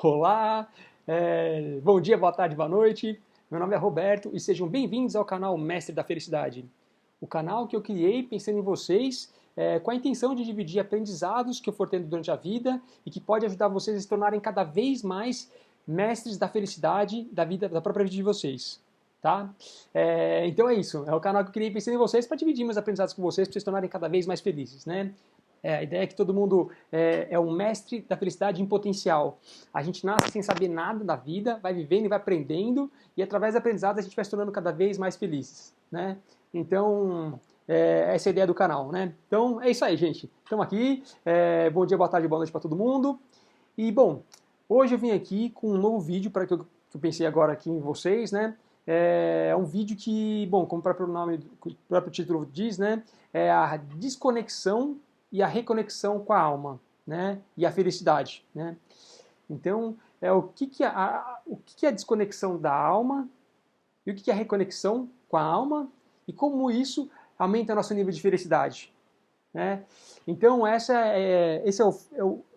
Olá, bom dia, boa tarde, boa noite. Meu nome é Roberto e sejam bem-vindos ao canal Mestre da Felicidade. O canal que eu criei pensando em vocês, com a intenção de dividir aprendizados que eu for tendo durante a vida e que pode ajudar vocês a se tornarem cada vez mais mestres da felicidade da vida, da própria vida de vocês. Tá? Então é isso, é o canal que eu criei pensando em vocês para dividir meus aprendizados com vocês, para vocês se tornarem cada vez mais felizes, né? A ideia é que todo mundo é um mestre da felicidade em potencial. A gente nasce sem saber nada da vida, vai vivendo e vai aprendendo, e através do aprendizado a gente vai se tornando cada vez mais felizes, né? Então, essa é a ideia do canal, né? Então, é isso aí, gente. Estamos aqui. Bom dia, boa tarde, boa noite para todo mundo. E, bom, hoje eu vim aqui com um novo vídeo para que eu pensei agora aqui em vocês, né? É um vídeo que, bom, como o próprio nome, o próprio título diz, né? É a desconexão e a reconexão com a alma, né? E a felicidade, né? Então, o que é a desconexão da alma e o que é a reconexão com a alma e como isso aumenta nosso nível de felicidade, né? Então, esse é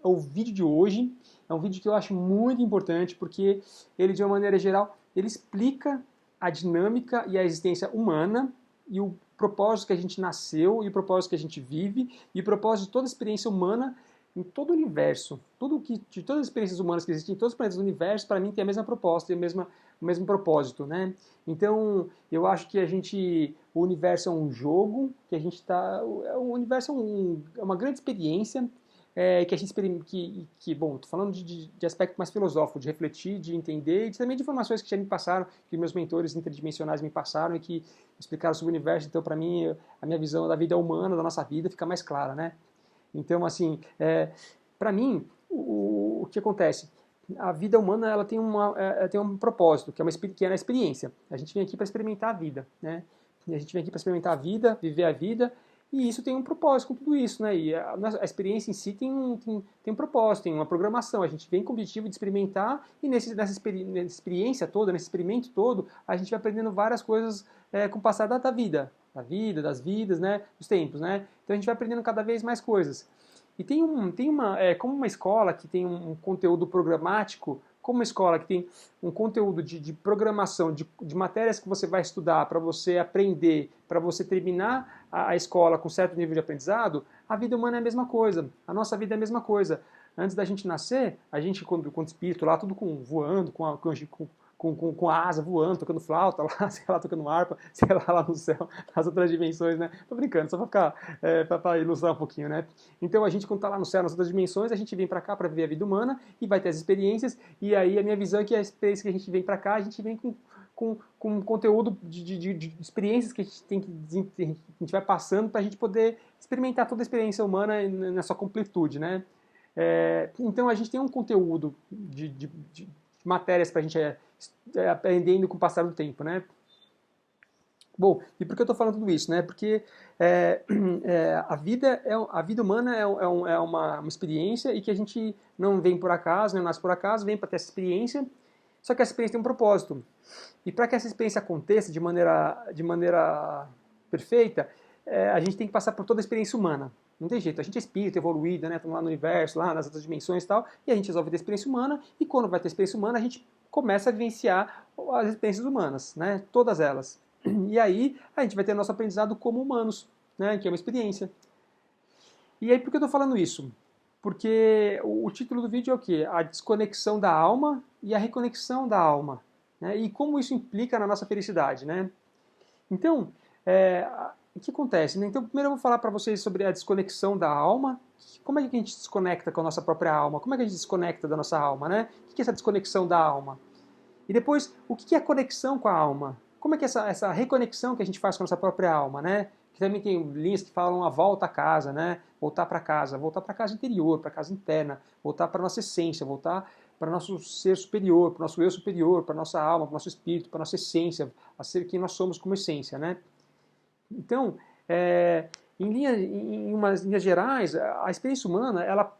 o vídeo de hoje. É um vídeo que eu acho muito importante porque ele, de uma maneira geral, ele explica a dinâmica e a existência humana e o propósito que a gente nasceu e o propósito que a gente vive e o propósito de toda a experiência humana em todo o universo. De todas as experiências humanas que existem em todos os planetas do universo, para mim tem a mesma proposta e o mesmo propósito, né? Então, eu acho que o universo é um jogo, que a gente está, o universo é uma grande experiência que a gente bom, estou falando de aspecto mais filosófico, de refletir, de entender e também de informações que já me passaram, que meus mentores interdimensionais me passaram e que explicaram sobre o universo. Então, para mim, a minha visão da vida humana, da nossa vida, fica mais clara, né? Então, assim, para mim, o que acontece? A vida humana ela tem um propósito, que é a experiência. A gente vem aqui para experimentar a vida, né? E a gente vem aqui para experimentar a vida, viver a vida, e isso tem um propósito com tudo isso, né? E a experiência em si tem um propósito, tem uma programação. A gente vem com o objetivo de experimentar e nessa experiência toda, nesse experimento todo, a gente vai aprendendo várias coisas com o passar da vida, das vidas, né? Dos tempos, né? Então a gente vai aprendendo cada vez mais coisas. E como uma escola que tem um conteúdo programático, como uma escola que tem um conteúdo de programação, de matérias que você vai estudar para você aprender, para você terminar a escola com certo nível de aprendizado, a vida humana é a mesma coisa, a nossa vida é a mesma coisa. Antes da gente nascer, a gente, quando espírito lá, tudo voando, com a asa voando, tocando flauta lá, sei lá, tocando harpa, sei lá no céu, nas outras dimensões, né? Tô brincando, só pra ficar, pra ilustrar um pouquinho, né? Então a gente, quando tá lá no céu, nas outras dimensões, a gente vem pra cá pra viver a vida humana e vai ter as experiências, e aí a minha visão é que a experiência que a gente vem pra cá, a gente vem com conteúdo de experiências que a gente vai passando para a gente poder experimentar toda a experiência humana na sua completude, né? Então a gente tem um conteúdo de matérias para a gente aprendendo com o passar do tempo, né? Bom, e por que eu estou falando tudo isso, né? Porque a vida humana é uma experiência e que a gente não vem por acaso, não nasce por acaso, vem para ter essa experiência, só que essa experiência tem um propósito. E para que essa experiência aconteça de maneira perfeita, a gente tem que passar por toda a experiência humana. Não tem jeito, a gente é espírito evoluído, né? Estamos lá no universo, lá nas outras dimensões e tal, e a gente resolve ter experiência humana, e quando vai ter experiência humana, a gente começa a vivenciar as experiências humanas, né? Todas elas. E aí a gente vai ter nosso aprendizado como humanos, né? Que é uma experiência. E aí por que eu estou falando isso? Porque o título do vídeo é o quê? A desconexão da alma e a reconexão da alma. Né? E como isso implica na nossa felicidade, né? Então, o que acontece? Né? Então, primeiro eu vou falar para vocês sobre a desconexão da alma. Como é que a gente desconecta com a nossa própria alma? Como é que a gente desconecta da nossa alma, né? O que é essa desconexão da alma? E depois, o que é a conexão com a alma? Como é que essa reconexão que a gente faz com a nossa própria alma, né? Que também tem linhas que falam a volta a casa, né? Voltar para casa interior, para casa interna, voltar para nossa essência, voltar para nosso ser superior, para o nosso eu superior, para nossa alma, para o nosso espírito, para nossa essência, a ser quem nós somos como essência, né? Então, em umas linhas gerais, a experiência humana, ela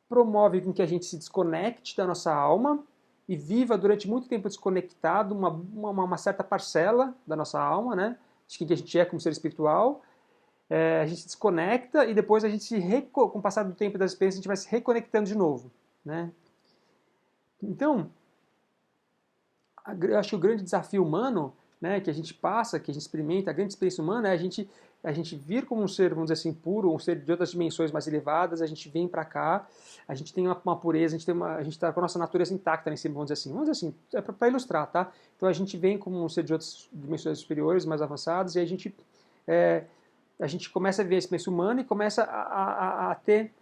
promove com que a gente se desconecte da nossa alma e viva durante muito tempo desconectado uma certa parcela da nossa alma, né? De quem que a gente é como ser espiritual. A gente se desconecta e depois com o passar do tempo e das experiências, a gente vai se reconectando de novo, né? Então, eu acho que o grande desafio humano, né, que a gente passa, que a gente experimenta, a grande experiência humana é a gente vir como um ser, vamos dizer assim, puro, um ser de outras dimensões mais elevadas, a gente vem para cá, a gente tem uma pureza, a gente está com a nossa natureza intacta nesse, vamos dizer assim, é para ilustrar, tá? Então a gente vem como um ser de outras dimensões superiores, mais avançadas, e a gente começa a ver a experiência humana e começa a ter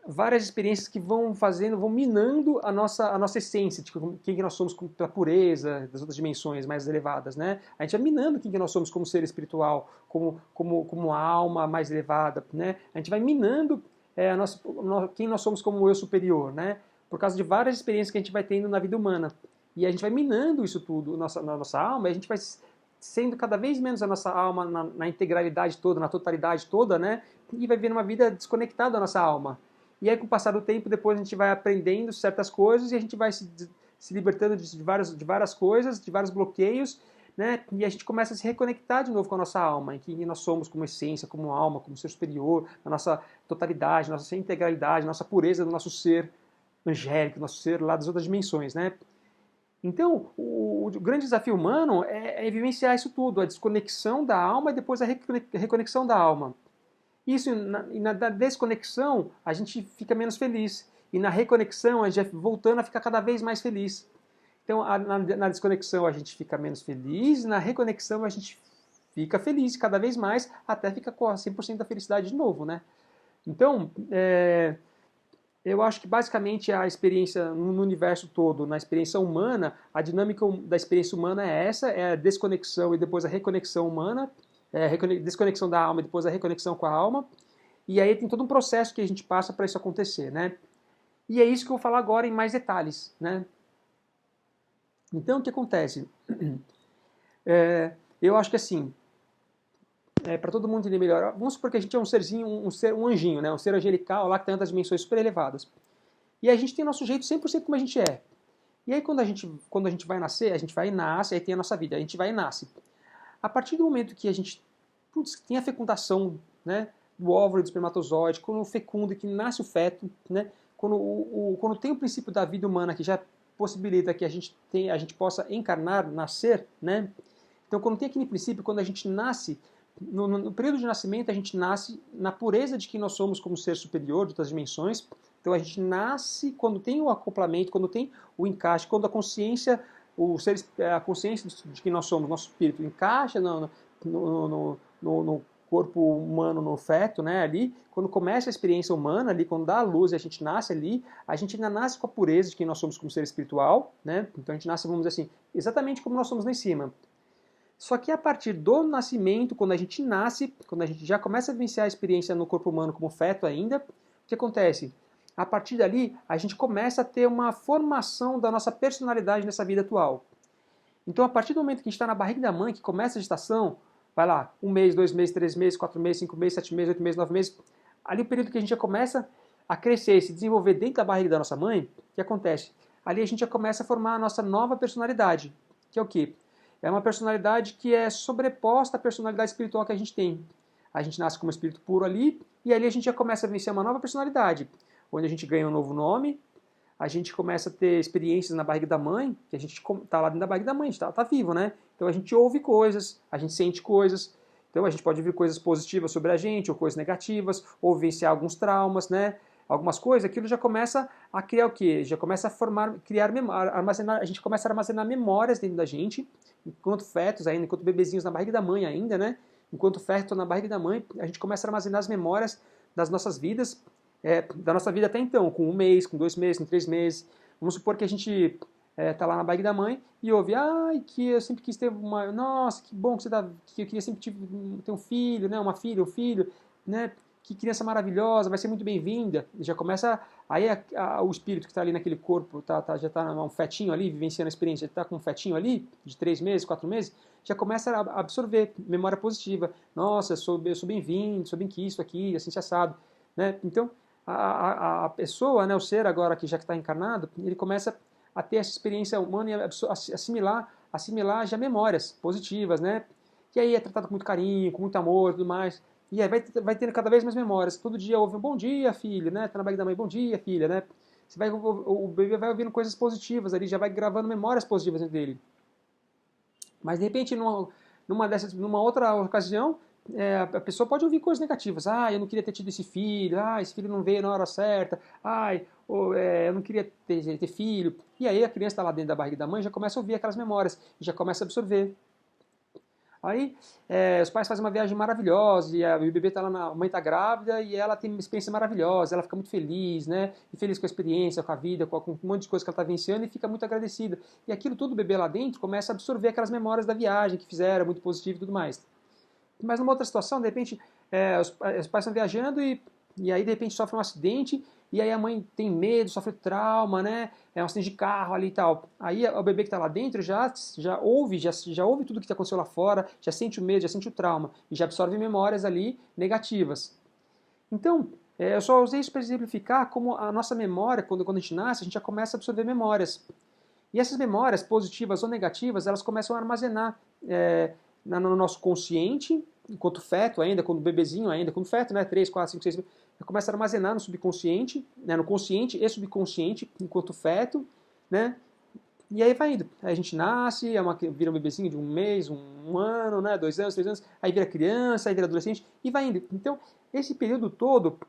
várias experiências que vão fazendo, vão minando a nossa essência, de quem que nós somos pela pureza das outras dimensões mais elevadas, né? A gente vai minando quem que nós somos como ser espiritual, como alma mais elevada, né? A gente vai minando quem nós somos como eu superior, né? Por causa de várias experiências que a gente vai tendo na vida humana. E a gente vai minando isso tudo na nossa alma, e a gente vai sendo cada vez menos a nossa alma na integralidade toda, na totalidade toda, né? E vai vivendo uma vida desconectada da nossa alma. E aí, com o passar do tempo, depois a gente vai aprendendo certas coisas e a gente vai se libertando de várias coisas, de vários bloqueios, né? E a gente começa a se reconectar de novo com a nossa alma, em quem nós somos como essência, como alma, como ser superior, na nossa totalidade, nossa integralidade, nossa pureza do nosso ser angélico, nosso ser lá das outras dimensões, né? Então, o grande desafio humano é vivenciar isso tudo, a desconexão da alma e depois a reconexão da alma. Isso, na desconexão, a gente fica menos feliz. E na reconexão, a gente vai voltando a ficar cada vez mais feliz. Então, na desconexão, a gente fica menos feliz, na reconexão, a gente fica feliz cada vez mais, até ficar com 100% da felicidade de novo, né? Então, eu acho que basicamente a experiência no universo todo, na experiência humana, a dinâmica da experiência humana é essa, é a desconexão e depois a reconexão humana, desconexão da alma e depois a reconexão com a alma. E aí tem todo um processo que a gente passa para isso acontecer, né? E é isso que eu vou falar agora em mais detalhes, né? Então, o que acontece? Eu acho que assim, para todo mundo entender melhor, vamos supor que a gente é um serzinho, um anjinho, né? Um ser angelical lá que tem outras dimensões super elevadas. E a gente tem nosso jeito 100% como a gente é. E aí quando a gente vai nascer, a gente vai e nasce, aí tem a nossa vida, a gente vai e nasce. A partir do momento que a gente tem a fecundação, né, do óvulo e do espermatozoide, quando fecunda, que nasce o feto, né, quando tem o princípio da vida humana que já possibilita que a gente possa encarnar, nascer, né? Então quando tem aquele princípio, quando a gente nasce, no período de nascimento a gente nasce na pureza de que nós somos como ser superior de outras dimensões. Então a gente nasce quando tem o acoplamento, quando tem o encaixe, quando a consciência a consciência de que nós somos, nosso espírito, encaixa no corpo humano, no feto, né, ali, quando começa a experiência humana, ali, quando dá a luz e a gente nasce ali, a gente ainda nasce com a pureza de quem nós somos como ser espiritual, né, então a gente nasce, vamos dizer assim, exatamente como nós somos lá em cima. Só que a partir do nascimento, quando a gente nasce, quando a gente já começa a vivenciar a experiência no corpo humano como feto ainda, o que acontece? A partir dali, a gente começa a ter uma formação da nossa personalidade nessa vida atual. Então, a partir do momento que a gente está na barriga da mãe, que começa a gestação, vai lá, 1 mês, 2 meses, 3 meses, 4 meses, 5 meses, 7 meses, 8 meses, 9 meses, ali o período que a gente já começa a crescer e se desenvolver dentro da barriga da nossa mãe, o que acontece? Ali a gente já começa a formar a nossa nova personalidade, que é o quê? É uma personalidade que é sobreposta à personalidade espiritual que a gente tem. A gente nasce como espírito puro ali, e ali a gente já começa a vencer uma nova personalidade, onde a gente ganha um novo nome, a gente começa a ter experiências na barriga da mãe, que a gente está lá dentro da barriga da mãe, a gente está vivo, né? Então a gente ouve coisas, a gente sente coisas, então a gente pode ouvir coisas positivas sobre a gente, ou coisas negativas, ou vivenciar alguns traumas, né? Algumas coisas, aquilo já começa a criar o quê? Já começa a criar memória, armazenar, a gente começa a armazenar memórias dentro da gente, enquanto fetos ainda, enquanto bebezinhos na barriga da mãe ainda, né? Enquanto feto na barriga da mãe, a gente começa a armazenar as memórias das nossas vidas, da nossa vida até então, com 1 mês, com 2 meses, com 3 meses. Vamos supor que a gente tá lá na barriga da mãe e ouve, ai, que eu sempre quis ter uma, nossa, que bom que você dá, que eu queria sempre ter um filho, né? Uma filha, um filho, né? Que criança maravilhosa, vai ser muito bem-vinda. Já começa, aí o espírito que está ali naquele corpo, já está um fetinho ali, vivenciando a experiência, está com um fetinho ali, de 3 meses, 4 meses, já começa a absorver memória positiva. Nossa, eu sou bem-vindo, sou bem-quisto aqui, assim se assado. Né? Então, a pessoa, né, o ser agora que já está encarnado, ele começa a ter essa experiência humana e assimilar já memórias positivas, né? Que aí é tratado com muito carinho, com muito amor e tudo mais. E aí vai tendo cada vez mais memórias. Todo dia ouve um bom dia, filho, né? Tá na barriga da mãe, bom dia, filha, né? o bebê vai ouvindo coisas positivas ali, já vai gravando memórias positivas dentro dele. Mas de repente, numa outra ocasião, a pessoa pode ouvir coisas negativas. Ah, eu não queria ter tido esse filho. Ah, esse filho não veio na hora certa. Ai, eu não queria ter filho. E aí a criança está lá dentro da barriga da mãe, já começa a ouvir aquelas memórias, já começa a absorver. Aí os pais fazem uma viagem maravilhosa e o bebê está lá, a mãe está grávida e ela tem uma experiência maravilhosa, ela fica muito feliz, né? E feliz com a experiência, com a vida, com um monte de coisa que ela está vivenciando e fica muito agradecida. E aquilo tudo, o bebê lá dentro começa a absorver aquelas memórias da viagem que fizeram, muito positivo e tudo mais. Mas numa outra situação, de repente, os pais estão viajando e aí de repente sofre um acidente e aí a mãe tem medo, sofre trauma, né? É um acidente de carro ali e tal. Aí o bebê que está lá dentro já ouve tudo que aconteceu lá fora, já sente o medo, já sente o trauma e já absorve memórias ali negativas. Então, eu só usei isso para exemplificar como a nossa memória, quando a gente nasce, a gente já começa a absorver memórias. E essas memórias, positivas ou negativas, elas começam a armazenar no nosso consciente, enquanto feto ainda, quando bebezinho ainda, quando feto, né, 3, 4, 5, 6, começa a armazenar no subconsciente, né, no consciente e subconsciente, enquanto feto, né, e aí vai indo. Aí a gente nasce, vira um bebezinho de um mês, um ano, né, 2 anos, 3 anos, aí vira criança, aí vira adolescente, e vai indo. Então, esse período todo,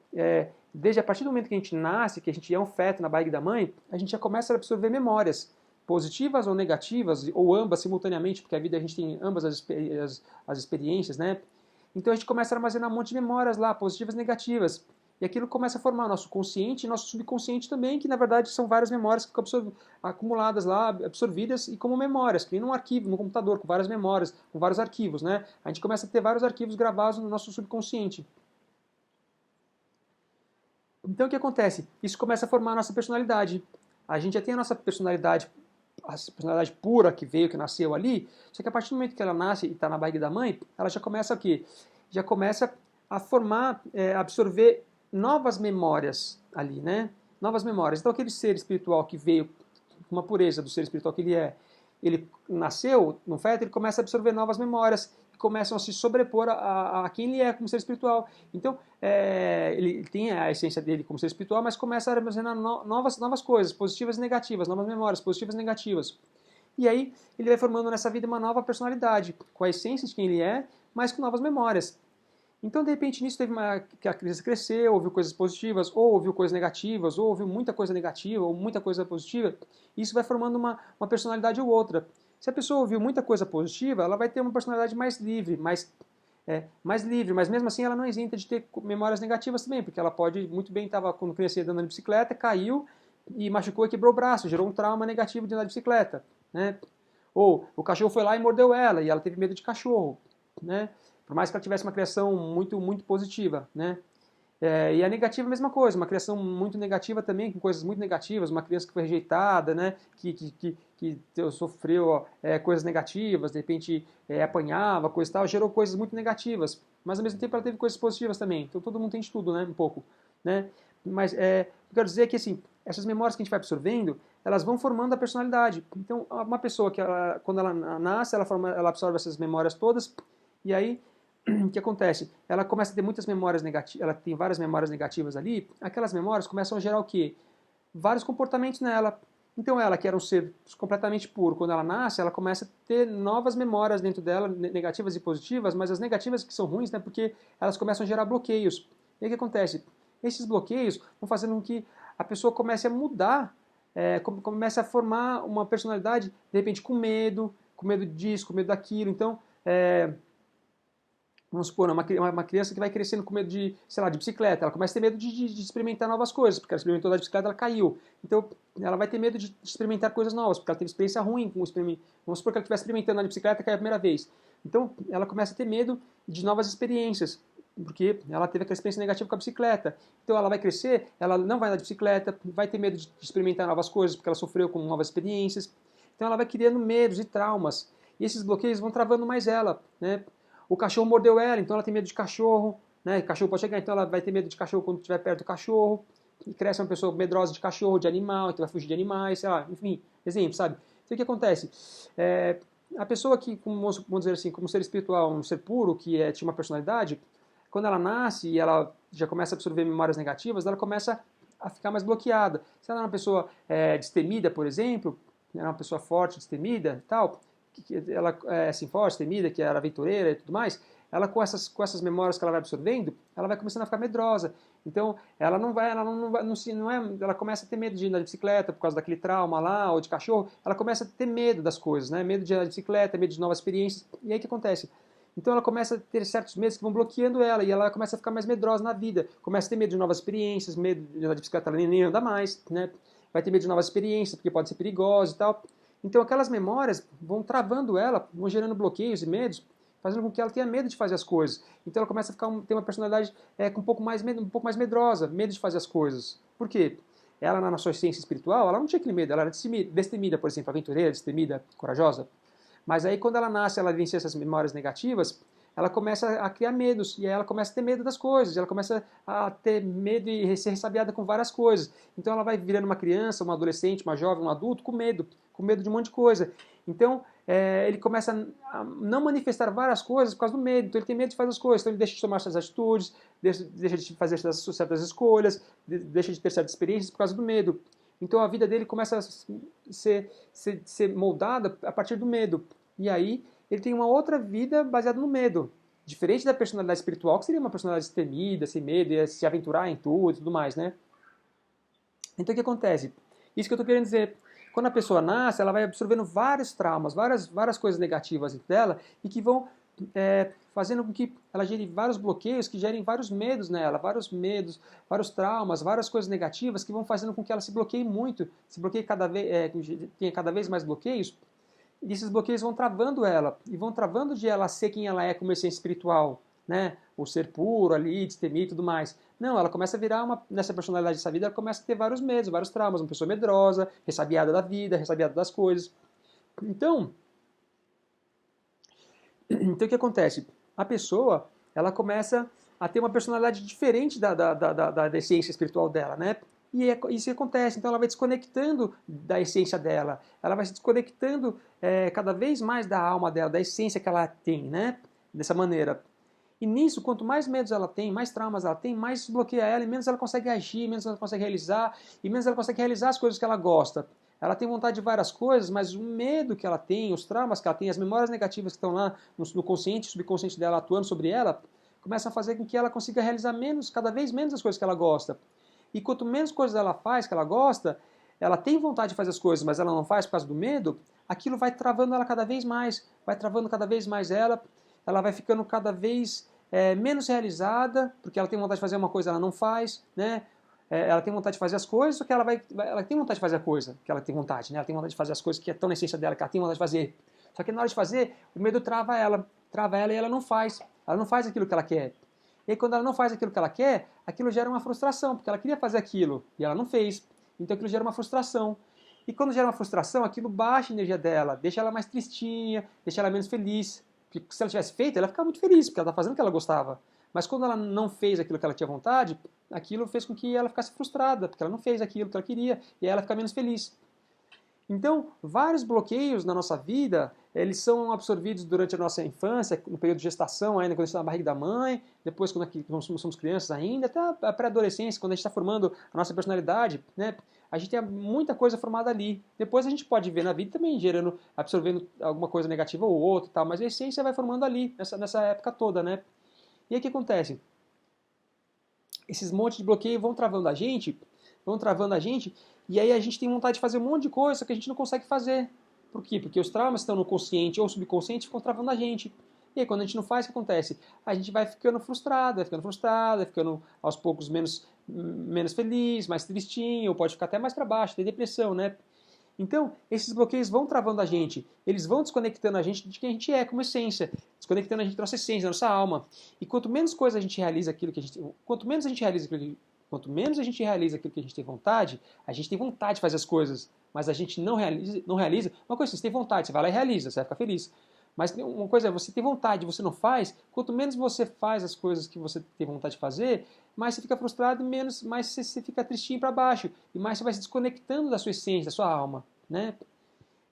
desde a partir do momento que a gente nasce, que a gente é um feto na barriga da mãe, a gente já começa a absorver memórias, positivas ou negativas, ou ambas simultaneamente, porque a vida a gente tem ambas as experiências, né? Então a gente começa a armazenar um monte de memórias lá, positivas e negativas. E aquilo começa a formar nosso consciente e nosso subconsciente também, que na verdade são várias memórias que ficam acumuladas lá, absorvidas e como memórias, que nem num arquivo, no computador, com várias memórias, com vários arquivos, né? A gente começa a ter vários arquivos gravados no nosso subconsciente. Então o que acontece? Isso começa a formar a nossa personalidade. A gente já tem a nossa personalidade, a personalidade pura que veio, que nasceu ali, só que a partir do momento que ela nasce e está na barriga da mãe, ela já começa o quê? Já começa a formar, absorver novas memórias ali, né? Novas memórias. Então aquele ser espiritual que veio com uma pureza do ser espiritual que ele nasceu no feto, ele começa a absorver novas memórias que começam a se sobrepor a quem ele é como ser espiritual. Então, ele tem a essência dele como ser espiritual, mas começa a armazenar novas coisas, positivas e negativas, novas memórias, positivas e negativas. E aí, ele vai formando nessa vida uma nova personalidade, com a essência de quem ele é, mas com novas memórias. Então, de repente, nisso que a criança cresceu, ouviu coisas positivas, ou ouviu coisas negativas, ou ouviu muita coisa negativa, ou muita coisa positiva, e isso vai formando uma personalidade ou outra. Se a pessoa ouviu muita coisa positiva, ela vai ter uma personalidade mais livre, mais livre, mas mesmo assim ela não é isenta de ter memórias negativas também, porque ela pode muito bem, quando crescia andando de bicicleta, caiu e machucou e quebrou o braço, gerou um trauma negativo de andar de bicicleta, né? Ou o cachorro foi lá e mordeu ela, e ela teve medo de cachorro, né? Por mais que ela tivesse uma criação muito, muito positiva, né? E a negativa é a mesma coisa, uma criação muito negativa também, com coisas muito negativas, uma criança que foi rejeitada, né, que sofreu coisas negativas, de repente apanhava, coisa e tal, gerou coisas muito negativas, mas ao mesmo tempo ela teve coisas positivas também, então todo mundo tem de tudo, né, um pouco, né? Mas eu quero dizer que assim, essas memórias que a gente vai absorvendo, elas vão formando a personalidade. Então uma pessoa que quando ela nasce, ela absorve essas memórias todas, e aí o que acontece? Ela começa a ter muitas memórias negativas, ela tem várias memórias negativas ali, aquelas memórias começam a gerar o quê? Vários comportamentos nela. Então ela, que era um ser completamente puro, quando ela nasce, ela começa a ter novas memórias dentro dela, negativas e positivas, mas as negativas que são ruins, né, porque elas começam a gerar bloqueios. E aí o que acontece? Esses bloqueios vão fazendo com que a pessoa comece a mudar, comece a formar uma personalidade, de repente, com medo disso, com medo daquilo. Então, vamos supor, uma criança que vai crescendo com medo de, sei lá, de bicicleta, ela começa a ter medo de experimentar novas coisas, porque ela experimentou da bicicleta, ela caiu. Então, ela vai ter medo de experimentar coisas novas, porque ela teve experiência ruim com vamos supor que ela estivesse experimentando na bicicleta e caiu a primeira vez. Então, ela começa a ter medo de novas experiências, porque ela teve aquela experiência negativa com a bicicleta. Então, ela vai crescer, ela não vai andar de bicicleta, vai ter medo de experimentar novas coisas, porque ela sofreu com novas experiências. Então, ela vai criando medos e traumas. E esses bloqueios vão travando mais ela, né? O cachorro mordeu ela, então ela tem medo de cachorro, né? O cachorro pode chegar, então ela vai ter medo de cachorro quando estiver perto do cachorro. E cresce uma pessoa medrosa de cachorro, de animal, então vai fugir de animais, sei lá, enfim, exemplo, sabe? Então o que acontece? A pessoa que, vamos dizer assim, como ser espiritual, um ser puro, que tinha uma personalidade, quando ela nasce e ela já começa a absorver memórias negativas, ela começa a ficar mais bloqueada. Se ela é uma pessoa destemida, por exemplo, é uma pessoa forte, destemida e tal, que ela é assim, forte, destemida, que era aventureira e tudo mais, ela com essas memórias que ela vai absorvendo, ela vai começando a ficar medrosa. Então, ela não vai, ela começa a ter medo de andar de bicicleta por causa daquele trauma lá, ou de cachorro, ela começa a ter medo das coisas, né? Medo de andar de bicicleta, medo de novas experiências. E aí o que acontece? Então ela começa a ter certos medos que vão bloqueando ela, e ela começa a ficar mais medrosa na vida. Começa a ter medo de novas experiências, medo de andar de bicicleta, ela nem anda mais, né? Vai ter medo de novas experiências, porque pode ser perigoso e tal. Então aquelas memórias vão travando ela, vão gerando bloqueios e medos, fazendo com que ela tenha medo de fazer as coisas. Então ela começa a ter uma personalidade com um pouco mais medrosa, medo de fazer as coisas. Por quê? Ela, na sua essência espiritual, ela não tinha aquele medo, ela era destemida, por exemplo, aventureira, destemida, corajosa. Mas aí quando ela nasce, ela vivencia essas memórias negativas, ela começa a criar medos, e aí ela começa a ter medo das coisas, ela começa a ter medo e ser ressabiada com várias coisas. Então ela vai virando uma criança, uma adolescente, uma jovem, um adulto com medo de um monte de coisa. Então ele começa a não manifestar várias coisas por causa do medo, então ele tem medo de fazer as coisas, então ele deixa de tomar certas atitudes, deixa de fazer certas escolhas, deixa de ter certas experiências por causa do medo. Então a vida dele começa a ser moldada a partir do medo. E aí ele tem uma outra vida baseada no medo. Diferente da personalidade espiritual, que seria uma personalidade destemida, sem medo, ia se aventurar em tudo e tudo mais, né? Então o que acontece? Isso que eu estou querendo dizer. Quando a pessoa nasce, ela vai absorvendo vários traumas, várias coisas negativas dela e que vão fazendo com que ela gere vários bloqueios, que gerem vários medos nela, vários medos, vários traumas, várias coisas negativas que vão fazendo com que ela se bloqueie muito, se bloqueie tenha cada vez mais bloqueios. E esses bloqueios vão travando ela, e vão travando de ela ser quem ela é como essência espiritual, né? O ser puro ali, destemido e tudo mais. Não, ela começa a virar nessa personalidade dessa vida, ela começa a ter vários medos, vários traumas, uma pessoa medrosa, ressabiada da vida, ressabiada das coisas. Então o que acontece? A pessoa, ela começa a ter uma personalidade diferente da essência espiritual dela, né? E isso acontece, então ela vai desconectando da essência dela, ela vai se desconectando cada vez mais da alma dela, da essência que ela tem, né? Dessa maneira. E nisso, quanto mais medos ela tem, mais traumas ela tem, mais isso bloqueia ela, e menos ela consegue agir, menos ela consegue realizar, e menos ela consegue realizar as coisas que ela gosta. Ela tem vontade de várias coisas, mas o medo que ela tem, os traumas que ela tem, as memórias negativas que estão lá no consciente e subconsciente dela atuando sobre ela, começam a fazer com que ela consiga realizar cada vez menos as coisas que ela gosta. E quanto menos coisas ela faz que ela gosta, ela tem vontade de fazer as coisas, mas ela não faz por causa do medo, aquilo vai travando ela cada vez mais, vai travando cada vez mais ela vai ficando cada vez menos realizada, porque ela tem vontade de fazer uma coisa, ela não faz, né? Ela tem vontade de fazer as coisas, só que ela tem vontade de fazer a coisa que ela tem vontade, né? Ela tem vontade de fazer as coisas que estão na essência dela, que ela tem vontade de fazer. Só que na hora de fazer, o medo trava ela e ela não faz. Ela não faz aquilo que ela quer. E aí, quando ela não faz aquilo que ela quer, aquilo gera uma frustração, porque ela queria fazer aquilo e ela não fez. Então aquilo gera uma frustração. E quando gera uma frustração, aquilo baixa a energia dela, deixa ela mais tristinha, deixa ela menos feliz. Porque se ela tivesse feito, ela ia ficar muito feliz, porque ela está fazendo o que ela gostava. Mas quando ela não fez aquilo que ela tinha vontade, aquilo fez com que ela ficasse frustrada, porque ela não fez aquilo que ela queria, e aí ela fica menos feliz. Então, vários bloqueios na nossa vida, eles são absorvidos durante a nossa infância, no período de gestação, ainda quando a gente está na barriga da mãe, depois quando nós somos crianças ainda, até a pré-adolescência, quando a gente está formando a nossa personalidade, né? A gente tem muita coisa formada ali. Depois a gente pode ver na vida também absorvendo alguma coisa negativa ou outra, tal, mas a essência vai formando ali, nessa época toda, né? E aí o que acontece? Esses montes de bloqueio vão travando a gente, e aí a gente tem vontade de fazer um monte de coisa que a gente não consegue fazer. Por quê? Porque os traumas estão no consciente ou subconsciente ficam travando a gente. E aí quando a gente não faz, o que acontece? A gente vai ficando frustrado, vai ficando aos poucos menos feliz, mais tristinho, ou pode ficar até mais para baixo, ter depressão, né? Então, esses bloqueios vão travando a gente, eles vão desconectando a gente de quem a gente é como essência, desconectando a gente da nossa essência, da nossa alma. E quanto menos coisa a gente realiza quanto menos a gente realiza aquilo que a gente tem vontade de fazer as coisas, mas a gente não realiza, uma coisa assim, você tem vontade, você vai lá e realiza, você vai ficar feliz. Mas uma coisa é, você tem vontade, você não faz, quanto menos você faz as coisas que você tem vontade de fazer, mais você fica frustrado e mais você fica tristinho para baixo, e mais você vai se desconectando da sua essência, da sua alma, né?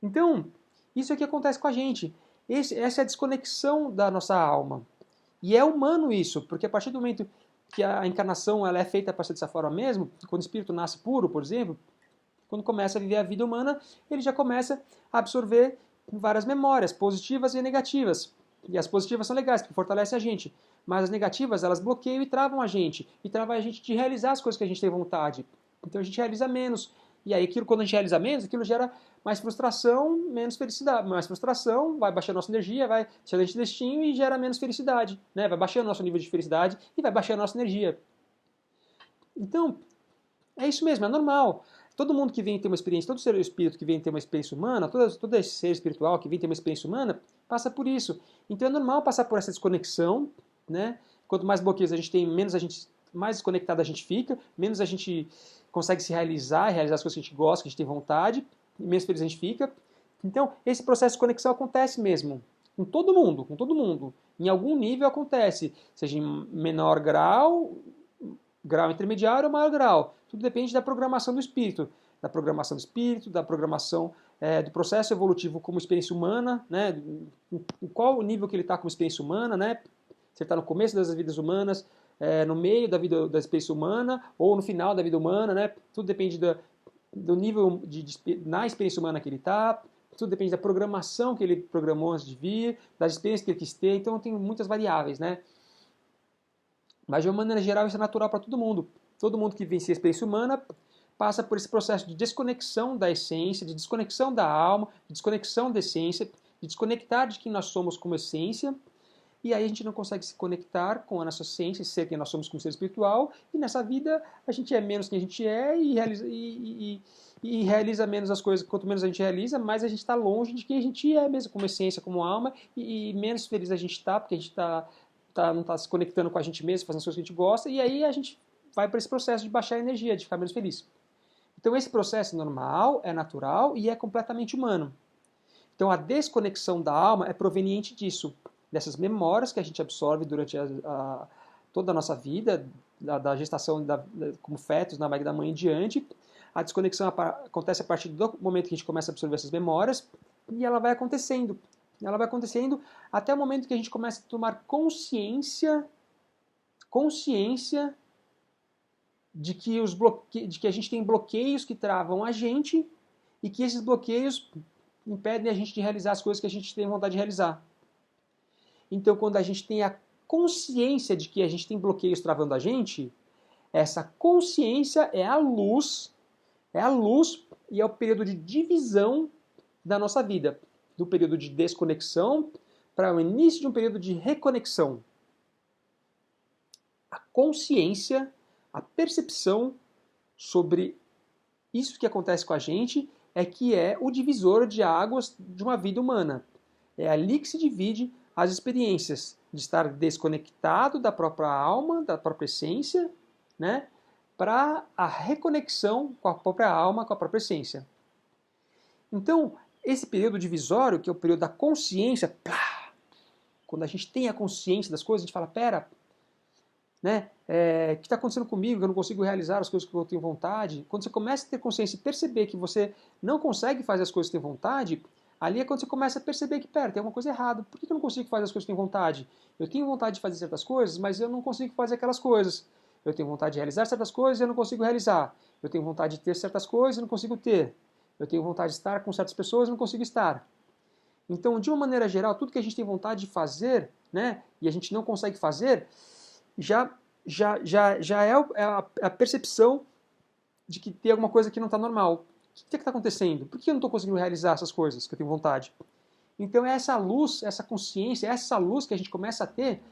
Então, isso é o que acontece com a gente. Essa é a desconexão da nossa alma. E é humano isso, porque a partir do momento que a encarnação ela é feita para ser dessa forma mesmo, quando o espírito nasce puro, por exemplo, quando começa a viver a vida humana, ele já começa a absorver várias memórias, positivas e negativas. E as positivas são legais, porque fortalecem a gente. Mas as negativas, elas bloqueiam e travam a gente. E travam a gente de realizar as coisas que a gente tem vontade. Então a gente realiza menos. E aí, quando a gente realiza menos, aquilo gera mais frustração, menos felicidade. Mais frustração, vai baixando a nossa energia, vai deixando a gente destino e gera menos felicidade. Né? Vai baixando o nosso nível de felicidade e vai baixando a nossa energia. Então, é isso mesmo, é normal. Todo mundo que vem ter uma experiência, todo ser espírito que vem ter uma experiência humana, todo esse ser espiritual que vem ter uma experiência humana, passa por isso. Então é normal passar por essa desconexão, né? Quanto mais bloqueios a gente tem, mais desconectado a gente fica, menos a gente consegue se realizar as coisas que a gente gosta, que a gente tem vontade, e menos feliz a gente fica. Então, esse processo de conexão acontece mesmo. Com todo mundo, com todo mundo. Em algum nível acontece, seja em menor grau, grau intermediário ou maior grau. Tudo depende da programação do espírito. Da programação do espírito, da programação do processo evolutivo como experiência humana, né? Em qual o nível que ele está como experiência humana, né? Se ele está no começo das vidas humanas, no meio da vida da experiência humana ou no final da vida humana, né? Tudo depende do nível na experiência humana que ele está, tudo depende da programação que ele programou antes de vir, das experiências que ele quis ter, então tem muitas variáveis, né? Mas de uma maneira geral isso é natural para todo mundo. Todo mundo que vivencia a experiência humana passa por esse processo de desconexão da essência, de desconexão da alma, de desconexão da essência, de desconectar de quem nós somos como essência, e aí a gente não consegue se conectar com a nossa essência, ser quem nós somos como ser espiritual, e nessa vida a gente é menos quem a gente é e realiza menos as coisas. Quanto menos a gente realiza, mais a gente está longe de quem a gente é mesmo, como essência, como alma, e menos feliz a gente está, porque a gente não está se conectando com a gente mesmo, fazendo as coisas que a gente gosta, e aí a gente vai para esse processo de baixar a energia, de ficar menos feliz. Então esse processo é normal, é natural e é completamente humano. Então a desconexão da alma é proveniente disso, dessas memórias que a gente absorve durante toda a nossa vida, da gestação como fetos na barriga da mãe em diante. A desconexão acontece a partir do momento que a gente começa a absorver essas memórias e ela vai acontecendo. Ela vai acontecendo até o momento que a gente começa a tomar consciência de que a gente tem bloqueios que travam a gente e que esses bloqueios impedem a gente de realizar as coisas que a gente tem vontade de realizar. Então, quando a gente tem a consciência de que a gente tem bloqueios travando a gente, essa consciência é a luz e é o período de divisão da nossa vida, do período de desconexão para o início de um período de reconexão. A consciência, a percepção sobre isso que acontece com a gente é que é o divisor de águas de uma vida humana. É ali que se divide as experiências de estar desconectado da própria alma, da própria essência, né, para a reconexão com a própria alma, com a própria essência. Então, esse período divisório, que é o período da consciência, quando a gente tem a consciência das coisas, a gente fala, pera, né, o que está acontecendo comigo, que eu não consigo realizar as coisas que eu tenho vontade. Quando você começa a ter consciência e perceber que você não consegue fazer as coisas que tem vontade, ali é quando você começa a perceber que, pera, tem alguma coisa errada. Por que eu não consigo fazer as coisas que eu tenho vontade? Eu tenho vontade de fazer certas coisas, mas eu não consigo fazer aquelas coisas. Eu tenho vontade de realizar certas coisas e eu não consigo realizar. Eu tenho vontade de ter certas coisas e não consigo ter. Eu tenho vontade de estar com certas pessoas e não consigo estar. Então, de uma maneira geral, tudo que a gente tem vontade de fazer, né, e a gente não consegue fazer, já é a percepção de que tem alguma coisa que não está normal. O que está acontecendo? Por que eu não estou conseguindo realizar essas coisas que eu tenho vontade? Então é essa luz, essa consciência, essa luz que a gente começa a ter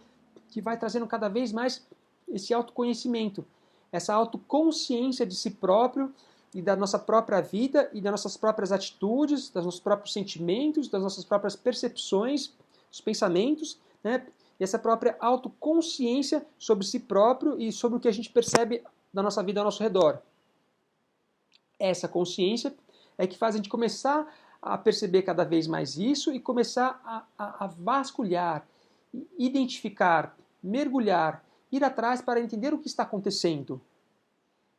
que vai trazendo cada vez mais esse autoconhecimento, essa autoconsciência de si próprio e da nossa própria vida e das nossas próprias atitudes, dos nossos próprios sentimentos, das nossas próprias percepções, dos pensamentos, né? E essa própria autoconsciência sobre si próprio e sobre o que a gente percebe da nossa vida ao nosso redor. Essa consciência é que faz a gente começar a perceber cada vez mais isso e começar a vasculhar, identificar, mergulhar, ir atrás para entender o que está acontecendo.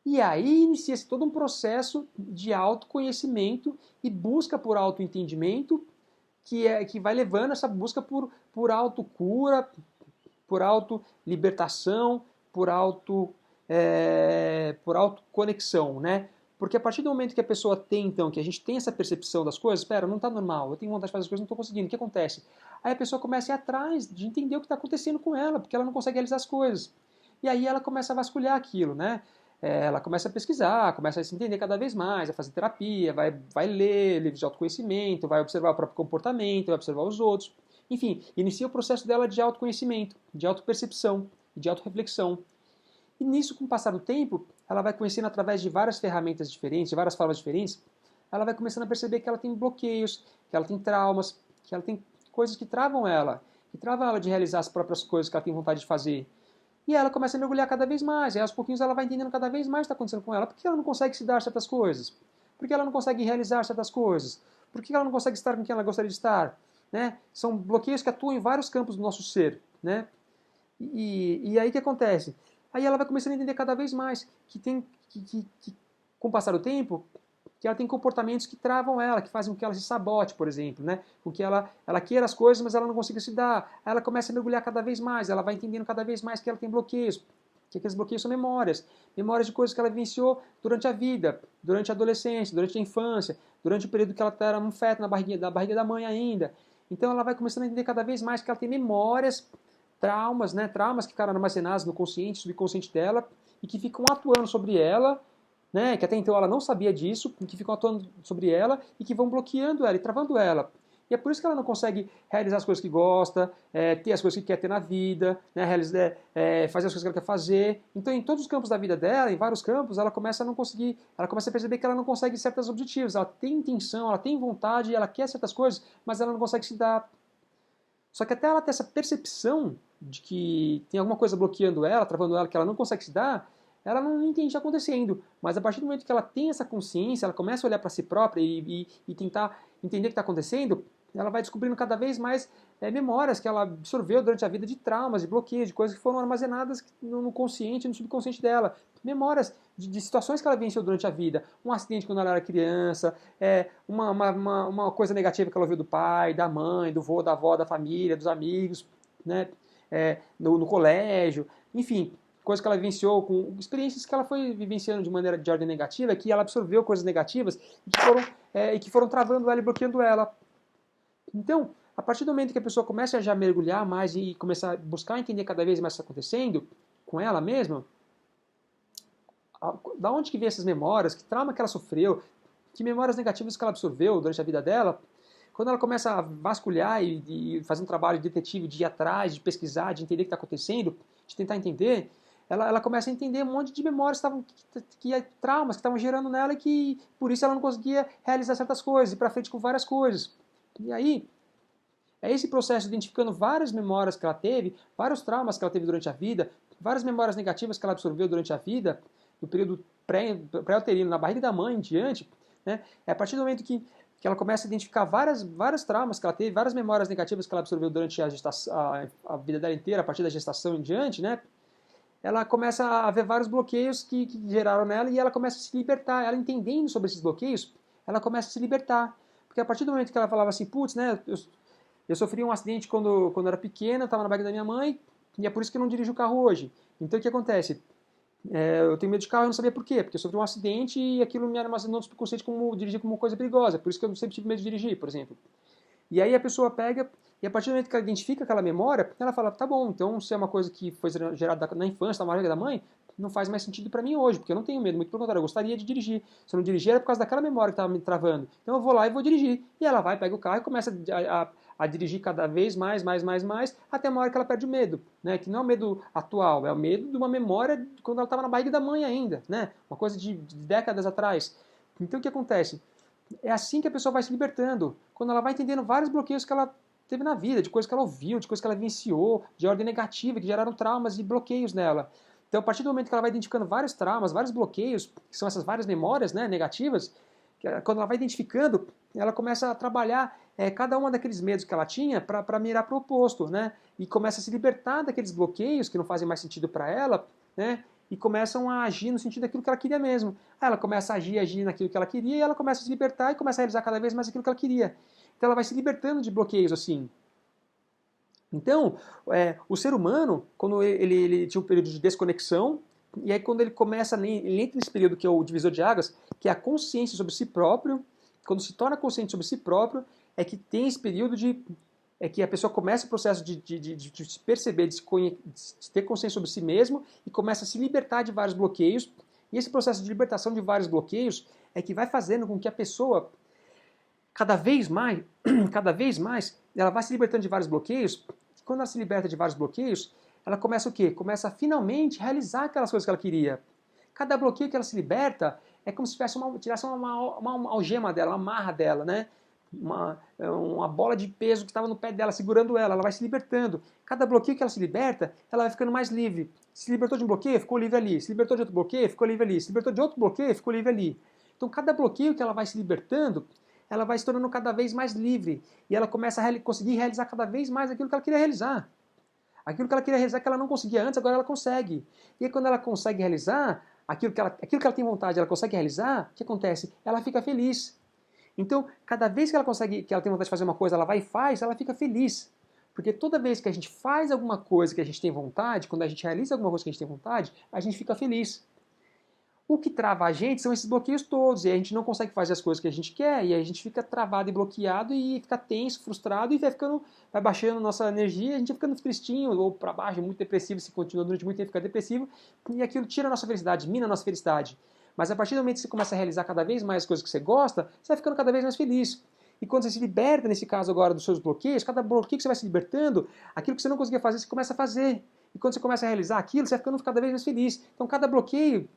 E aí inicia-se todo um processo de autoconhecimento e busca por autoentendimento, que vai levando essa busca por autocura, por autolibertação, por autoconexão, né? Porque a partir do momento que a pessoa tem, então, que a gente tem essa percepção das coisas, espera, não está normal, eu tenho vontade de fazer as coisas, não estou conseguindo, o que acontece? Aí a pessoa começa a ir atrás de entender o que está acontecendo com ela, porque ela não consegue realizar as coisas. E aí ela começa a vasculhar aquilo, né? Ela começa a pesquisar, começa a se entender cada vez mais, a fazer terapia, vai ler livros de autoconhecimento, vai observar o próprio comportamento, vai observar os outros. Enfim, inicia o processo dela de autoconhecimento, de autopercepção, de autorreflexão. E nisso, com o passar do tempo, ela vai conhecendo através de várias ferramentas diferentes, de várias formas diferentes, ela vai começando a perceber que ela tem bloqueios, que ela tem traumas, que ela tem coisas que travam ela de realizar as próprias coisas que ela tem vontade de fazer. E ela começa a mergulhar cada vez mais, e aos pouquinhos ela vai entendendo cada vez mais o que está acontecendo com ela. Por que ela não consegue se dar certas coisas? Por que ela não consegue realizar certas coisas? Por que ela não consegue estar com quem ela gostaria de estar? Né? São bloqueios que atuam em vários campos do nosso ser. Né? E aí o que acontece? Aí ela vai começando a entender cada vez mais que com o passar do tempo, que ela tem comportamentos que travam ela, que fazem com que ela se sabote, por exemplo, né? Com que ela queira as coisas, mas ela não consiga se dar. Aí ela começa a mergulhar cada vez mais, ela vai entendendo cada vez mais que ela tem bloqueios, que aqueles bloqueios são memórias de coisas que ela vivenciou durante a vida, durante a adolescência, durante a infância, durante o período que ela era um feto na barriga da mãe ainda. Então ela vai começando a entender cada vez mais que ela tem memórias, traumas, né? Traumas que ficaram armazenados no consciente, subconsciente dela e que ficam atuando sobre ela, né? Que até então ela não sabia disso, que ficam atuando sobre ela e que vão bloqueando ela e travando ela. E é por isso que ela não consegue realizar as coisas que gosta, ter as coisas que quer ter na vida, né? Fazer as coisas que ela quer fazer. Então, em todos os campos da vida dela, em vários campos, ela começa a não conseguir, ela começa a perceber que ela não consegue certos objetivos. Ela tem intenção, ela tem vontade, ela quer certas coisas, mas ela não consegue se dar. Só que até ela ter essa percepção de que tem alguma coisa bloqueando ela, travando ela, que ela não consegue se dar, ela não entende o que está acontecendo. Mas a partir do momento que ela tem essa consciência, ela começa a olhar para si própria e tentar entender o que está acontecendo, ela vai descobrindo cada vez mais memórias que ela absorveu durante a vida de traumas, de bloqueios, de coisas que foram armazenadas no consciente e no subconsciente dela. Memórias de situações que ela venceu durante a vida. Um acidente quando ela era criança, uma coisa negativa que ela ouviu do pai, da mãe, do vô, da avó, da família, dos amigos, né? No colégio, enfim, coisas que ela vivenciou, com experiências que ela foi vivenciando de maneira de ordem negativa, que ela absorveu coisas negativas e que foram travando ela e bloqueando ela. Então, a partir do momento que a pessoa começa a já mergulhar mais e começar a buscar entender cada vez mais o que está acontecendo com ela mesma, da onde que vem essas memórias, que trauma que ela sofreu, que memórias negativas que ela absorveu durante a vida dela, quando ela começa a vasculhar e fazer um trabalho de detetive, de ir atrás, de pesquisar, de entender o que está acontecendo, de tentar entender, ela começa a entender um monte de memórias traumas que estavam gerando nela e que por isso ela não conseguia realizar certas coisas, ir para frente com várias coisas. E aí, é esse processo identificando várias memórias que ela teve, vários traumas que ela teve durante a vida, várias memórias negativas que ela absorveu durante a vida, no período pré-uterino, na barriga da mãe em diante, né? É a partir do momento que ela começa a identificar vários traumas que ela teve, várias memórias negativas que ela absorveu durante a vida dela inteira, a partir da gestação em diante, né? Ela começa a ver vários bloqueios que geraram nela e ela começa a se libertar. Ela entendendo sobre esses bloqueios, ela começa a se libertar. Porque a partir do momento que ela falava assim, putz, né, eu sofri um acidente quando eu era pequena, eu estava na barriga da minha mãe, e é por isso que eu não dirijo o carro hoje. Então o que acontece? Eu tenho medo de carro e eu não sabia por quê, porque eu sofri um acidente e aquilo me armazenou no subconsciente como dirigir como coisa perigosa, por isso que eu sempre tive medo de dirigir, por exemplo. E aí a pessoa pega, e a partir do momento que ela identifica aquela memória, ela fala, tá bom, então se é uma coisa que foi gerada na infância, na barriga da mãe, não faz mais sentido para mim hoje, porque eu não tenho medo, muito pelo contrário, eu gostaria de dirigir. Se eu não dirigir era por causa daquela memória que estava me travando. Então eu vou lá e vou dirigir. E ela vai, pega o carro e começa a dirigir cada vez mais, até uma hora que ela perde o medo, né? Que não é o medo atual, é o medo de uma memória de quando ela estava na barriga da mãe ainda, né? Uma coisa de décadas atrás. Então o que acontece? É assim que a pessoa vai se libertando, quando ela vai entendendo vários bloqueios que ela teve na vida, de coisas que ela ouviu, de coisas que ela vivenciou, de ordem negativa, que geraram traumas e bloqueios nela. Então, a partir do momento que ela vai identificando vários traumas, vários bloqueios, que são essas várias memórias, né, negativas, quando ela vai identificando, ela começa a trabalhar cada uma daqueles medos que ela tinha para mirar para o oposto, né? E começa a se libertar daqueles bloqueios que não fazem mais sentido para ela, né? E começam a agir no sentido daquilo que ela queria mesmo. Aí ela começa a agir naquilo que ela queria e ela começa a se libertar e começa a realizar cada vez mais aquilo que ela queria. Então ela vai se libertando de bloqueios assim. Então, o ser humano, quando ele tinha um período de desconexão, e aí quando ele começa, ele entra nesse período que é o divisor de águas, que é a consciência sobre si próprio, quando se torna consciente sobre si próprio, é que tem esse período é que a pessoa começa o processo de se perceber, de ter consciência sobre si mesmo, e começa a se libertar de vários bloqueios, e esse processo de libertação de vários bloqueios é que vai fazendo com que a pessoa, cada vez mais, ela vai se libertando de vários bloqueios. Quando ela se liberta de vários bloqueios, ela começa o quê? Começa a finalmente realizar aquelas coisas que ela queria. Cada bloqueio que ela se liberta é como se tirasse uma algema dela, uma amarra dela, né? Uma bola de peso que estava no pé dela, segurando ela vai se libertando. Cada bloqueio que ela se liberta, ela vai ficando mais livre. Se libertou de um bloqueio, ficou livre ali. Se libertou de outro bloqueio, ficou livre ali. Se libertou de outro bloqueio, ficou livre ali. Então, cada bloqueio que ela vai se libertando, ela vai se tornando cada vez mais livre. E ela começa a conseguir realizar cada vez mais aquilo que ela queria realizar. Aquilo que ela queria realizar que ela não conseguia antes, agora ela consegue. E aí, quando ela consegue realizar aquilo que ela tem vontade, ela consegue realizar, o que acontece? Ela fica feliz. Então, cada vez que ela tem vontade de fazer uma coisa, ela vai e faz, ela fica feliz. Porque toda vez que a gente faz alguma coisa que a gente tem vontade, quando a gente realiza alguma coisa que a gente tem vontade, a gente fica feliz. O que trava a gente são esses bloqueios todos, e a gente não consegue fazer as coisas que a gente quer, e a gente fica travado e bloqueado, e fica tenso, frustrado, e vai baixando nossa energia, a gente vai ficando tristinho, ou para baixo, muito depressivo, se continua durante muito tempo fica depressivo, e aquilo tira a nossa felicidade, mina a nossa felicidade. Mas a partir do momento que você começa a realizar cada vez mais coisas que você gosta, você vai ficando cada vez mais feliz. E quando você se liberta, nesse caso agora, dos seus bloqueios, cada bloqueio que você vai se libertando, aquilo que você não conseguia fazer, você começa a fazer. E quando você começa a realizar aquilo, você vai ficando cada vez mais feliz. Então cada bloqueio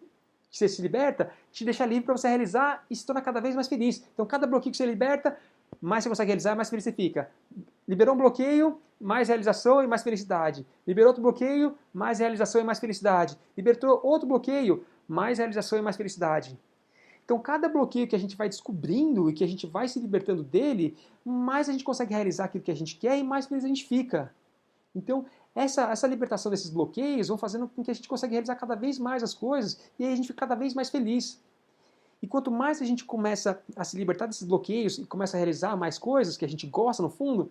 que você se liberta, te deixa livre para você realizar e se tornar cada vez mais feliz. Então, cada bloqueio que você liberta, mais você consegue realizar, mais feliz você fica. Liberou um bloqueio, mais realização e mais felicidade. Liberou outro bloqueio, mais realização e mais felicidade. Libertou outro bloqueio, mais realização e mais felicidade. Então, cada bloqueio que a gente vai descobrindo e que a gente vai se libertando dele, mais a gente consegue realizar aquilo que a gente quer e mais feliz a gente fica. Então, essa libertação desses bloqueios vão fazendo com que a gente consiga realizar cada vez mais as coisas e aí a gente fica cada vez mais feliz. E quanto mais a gente começa a se libertar desses bloqueios e começa a realizar mais coisas que a gente gosta no fundo,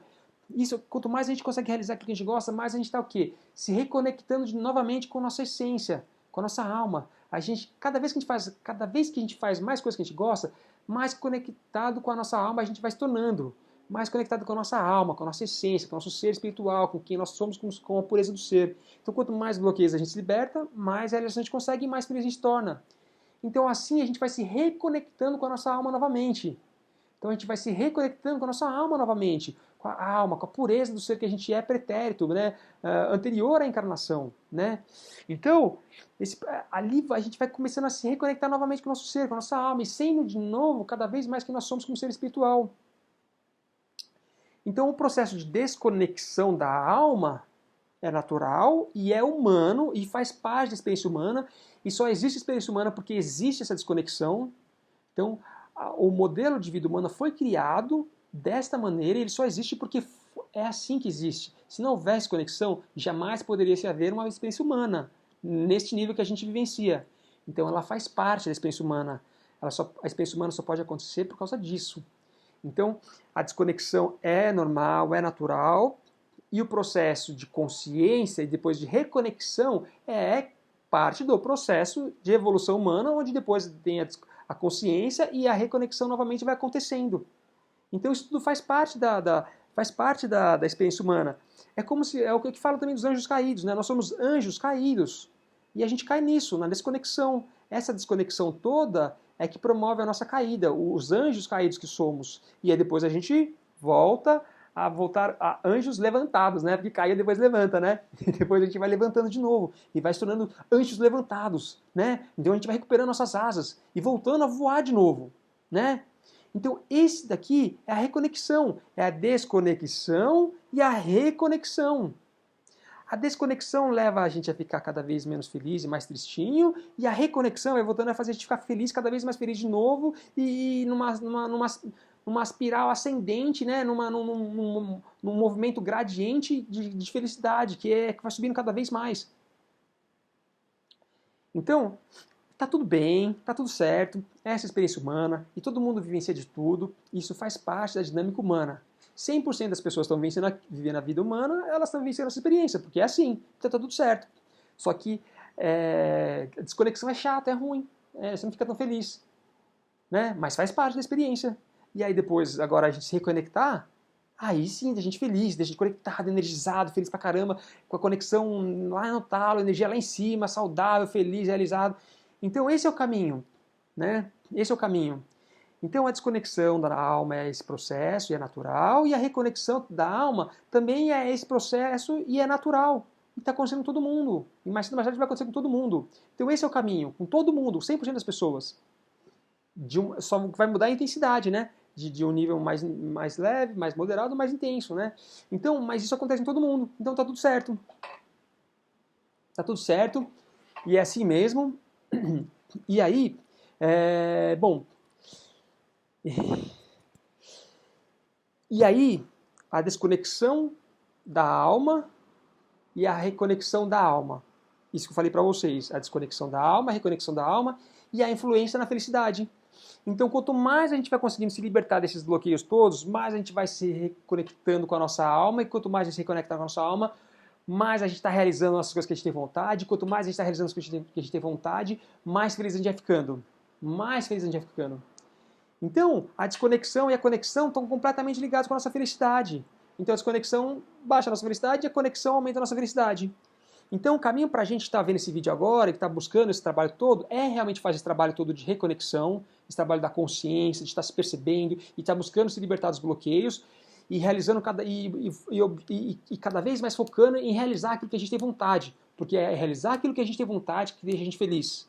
quanto mais a gente consegue realizar aquilo que a gente gosta, mais a gente está o quê? Se reconectando novamente com a nossa essência, com a nossa alma. Cada vez que a gente faz mais coisas que a gente gosta, mais conectado com a nossa alma a gente vai se tornando. Mais conectado com a nossa alma, com a nossa essência, com o nosso ser espiritual, com quem nós somos, com a pureza do ser. Então, quanto mais bloqueios a gente se liberta, mais realização a gente consegue e mais feliz a gente torna. Então, assim, a gente vai se reconectando com a nossa alma novamente. Então, a gente vai se reconectando com a nossa alma novamente, com a alma, com a pureza do ser que a gente é pretérito, né? Anterior à encarnação. Né? Então, ali a gente vai começando a se reconectar novamente com o nosso ser, com a nossa alma, e sendo de novo cada vez mais que nós somos como ser espiritual. Então, o processo de desconexão da alma é natural e é humano e faz parte da experiência humana, e só existe experiência humana porque existe essa desconexão. Então, o modelo de vida humana foi criado desta maneira e ele só existe porque é assim que existe. Se não houvesse conexão, jamais poderia se haver uma experiência humana neste nível que a gente vivencia. Então, ela faz parte da experiência humana. A experiência humana só pode acontecer por causa disso. Então, a desconexão é normal, é natural, e o processo de consciência e depois de reconexão é parte do processo de evolução humana, onde depois tem a consciência e a reconexão novamente vai acontecendo. Então, isso tudo faz parte da experiência humana. É o que fala também dos anjos caídos, né? Nós somos anjos caídos. E a gente cai nisso, na desconexão. Essa desconexão toda é que promove a nossa caída, os anjos caídos que somos. E aí depois a gente voltar a anjos levantados, né? Porque cai e depois levanta, né? E depois a gente vai levantando de novo e vai se tornando anjos levantados, né? Então a gente vai recuperando nossas asas e voltando a voar de novo, né? Então esse daqui é a reconexão, é a desconexão e a reconexão. A desconexão leva a gente a ficar cada vez menos feliz e mais tristinho, e a reconexão vai voltando a fazer a gente ficar feliz, cada vez mais feliz de novo, e numa espiral ascendente, né? num movimento gradiente de felicidade, que vai subindo cada vez mais. Então, tá tudo bem, tá tudo certo, essa é a experiência humana, e todo mundo vivencia de tudo, isso faz parte da dinâmica humana. 100% das pessoas estão vivendo a vida humana, elas estão vencendo essa experiência, porque é assim, então tá tudo certo. Só que a desconexão é chata, é ruim, você não fica tão feliz, né? Mas faz parte da experiência. E aí depois, agora a gente se reconectar, aí sim, a gente feliz, deixa de conectado, energizado, feliz pra caramba, com a conexão lá no talo, energia lá em cima, saudável, feliz, realizado. Então esse é o caminho, né? Esse é o caminho. Então a desconexão da alma é esse processo e é natural, e a reconexão da alma também é esse processo e é natural. E está acontecendo com todo mundo. E mais cedo ou mais tarde vai acontecer com todo mundo. Então esse é o caminho, com todo mundo, 100% das pessoas. Só vai mudar a intensidade, né? De um nível mais leve, mais moderado, mais intenso, né? Então, mas isso acontece em todo mundo. Então tá tudo certo. Tá tudo certo. E é assim mesmo. E aí, bom... E aí, a desconexão da alma e a reconexão da alma. Isso que eu falei para vocês, a desconexão da alma, a reconexão da alma e a influência na felicidade. Então, quanto mais a gente vai conseguindo se libertar desses bloqueios todos, mais a gente vai se reconectando com a nossa alma, e quanto mais a gente se reconecta com a nossa alma, mais a gente está realizando as coisas que a gente tem vontade, quanto mais a gente está realizando as coisas que a gente tem vontade, mais feliz a gente vai ficando. Mais feliz a gente vai ficando. Então, a desconexão e a conexão estão completamente ligados com a nossa felicidade. Então, a desconexão baixa a nossa felicidade e a conexão aumenta a nossa felicidade. Então, o caminho para a gente estar vendo esse vídeo agora, que está buscando esse trabalho todo, é realmente fazer esse trabalho todo de reconexão, esse trabalho da consciência, de estar se percebendo e estar buscando se libertar dos bloqueios e realizando cada vez mais focando em realizar aquilo que a gente tem vontade. Porque é realizar aquilo que a gente tem vontade que deixa a gente feliz.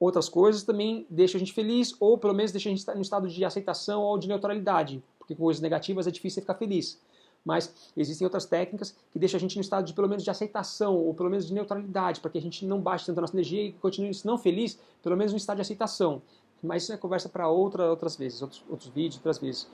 Outras coisas também deixam a gente feliz, ou pelo menos deixam a gente no estado de aceitação ou de neutralidade, porque com coisas negativas é difícil você ficar feliz. Mas existem outras técnicas que deixam a gente no estado de pelo menos de aceitação, ou pelo menos de neutralidade, para que a gente não baixe tanto a nossa energia e continue, se não feliz, pelo menos no estado de aceitação. Mas isso é conversa para outras vezes, outros vídeos, outras vezes.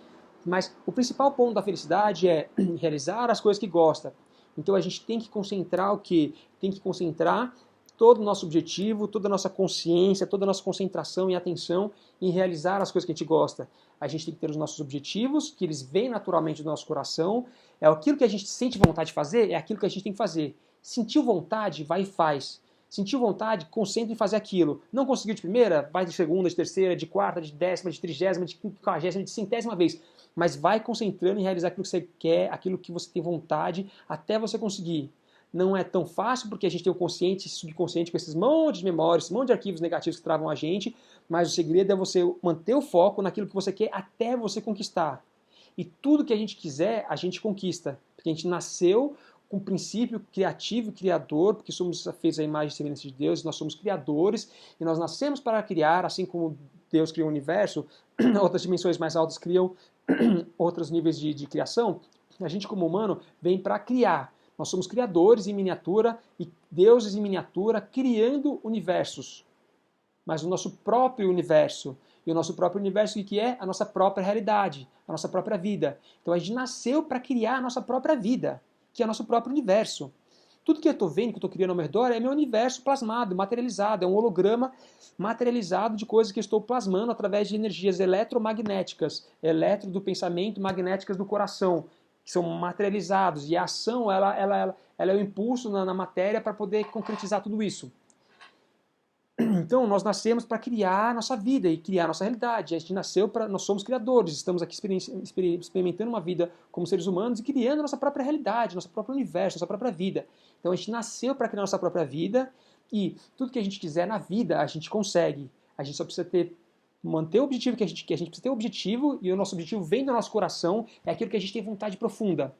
Mas o principal ponto da felicidade é realizar as coisas que gosta. Então a gente tem que concentrar o quê? Tem que concentrar todo o nosso objetivo, toda a nossa consciência, toda a nossa concentração e atenção em realizar as coisas que a gente gosta. A gente tem que ter os nossos objetivos, que eles vêm naturalmente do nosso coração. É aquilo que a gente sente vontade de fazer, é aquilo que a gente tem que fazer. Sentiu vontade, vai e faz. Sentiu vontade, concentra em fazer aquilo. Não conseguiu de primeira, vai de segunda, de terceira, de quarta, de décima, de trigésima, de quinquagésima, de centésima vez. Mas vai concentrando em realizar aquilo que você quer, aquilo que você tem vontade, até você conseguir. Não é tão fácil porque a gente tem o consciente e o subconsciente com esses montes de memórias, esse monte de arquivos negativos que travam a gente, mas o segredo é você manter o foco naquilo que você quer até você conquistar. E tudo que a gente quiser, a gente conquista. Porque a gente nasceu com um princípio criativo e criador, porque somos feitos à imagem e semelhança de Deus, nós somos criadores, e nós nascemos para criar, assim como Deus criou o universo, outras dimensões mais altas criam outros níveis de criação, a gente como humano vem para criar. Nós somos criadores em miniatura e deuses em miniatura criando universos. Mas o nosso próprio universo. E o nosso próprio universo que é a nossa própria realidade, a nossa própria vida. Então a gente nasceu para criar a nossa própria vida, que é o nosso próprio universo. Tudo que eu estou vendo, que eu estou criando ao meu redor, é meu universo plasmado, materializado. É um holograma materializado de coisas que eu estou plasmando através de energias eletromagnéticas, eletro do pensamento, magnéticas do coração, que são materializados, e a ação ela é o impulso na matéria para poder concretizar tudo isso. Então, nós nascemos para criar a nossa vida e criar a nossa realidade. A gente nasceu para... Nós somos criadores, estamos aqui experimentando uma vida como seres humanos e criando a nossa própria realidade, nosso próprio universo, nossa própria vida. Então, a gente nasceu para criar a nossa própria vida e tudo que a gente quiser na vida, a gente consegue. A gente só precisa manter o objetivo que a gente precisa ter o objetivo, e o nosso objetivo vem do nosso coração, é aquilo que a gente tem vontade profunda.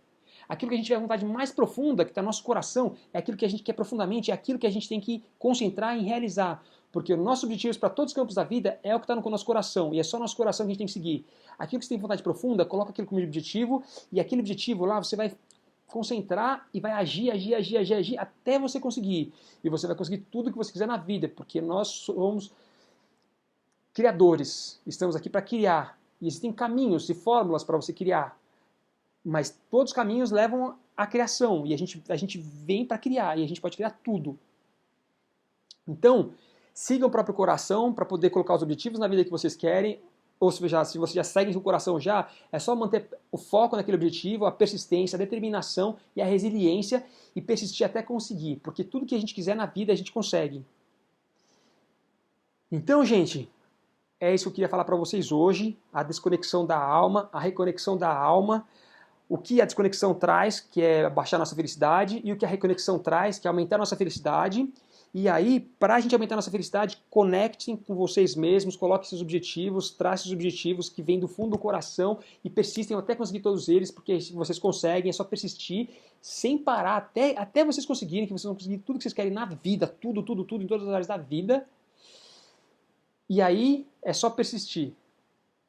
Aquilo que a gente tiver vontade mais profunda, que está no nosso coração, é aquilo que a gente quer profundamente, é aquilo que a gente tem que concentrar em realizar. Porque o nosso objetivo para todos os campos da vida é o que está no nosso coração, e é só no nosso coração que a gente tem que seguir. Aquilo que você tem vontade profunda, coloca aquilo como objetivo, e aquele objetivo lá você vai concentrar e vai agir até você conseguir. E você vai conseguir tudo que você quiser na vida, porque nós somos criadores, estamos aqui para criar. E existem caminhos e fórmulas para você criar. Mas todos os caminhos levam à criação. E a gente vem para criar. E a gente pode criar tudo. Então, sigam o próprio coração para poder colocar os objetivos na vida que vocês querem. ou seja, se você já segue seu coração já, é só manter o foco naquele objetivo, a persistência, a determinação e a resiliência e persistir até conseguir, porque tudo que a gente quiser na vida a gente consegue. Então, gente, é isso que eu queria falar para vocês hoje, a desconexão da alma, a reconexão da alma, o que a desconexão traz, que é baixar nossa felicidade, e o que a reconexão traz, que é aumentar nossa felicidade. E aí, para a gente aumentar nossa felicidade, conectem com vocês mesmos, coloquem seus objetivos, tracem os objetivos que vêm do fundo do coração e persistem até conseguir todos eles, porque vocês conseguem, é só persistir sem parar, até vocês conseguirem, que vocês vão conseguir tudo que vocês querem na vida, tudo, em todas as áreas da vida. E aí, é só persistir,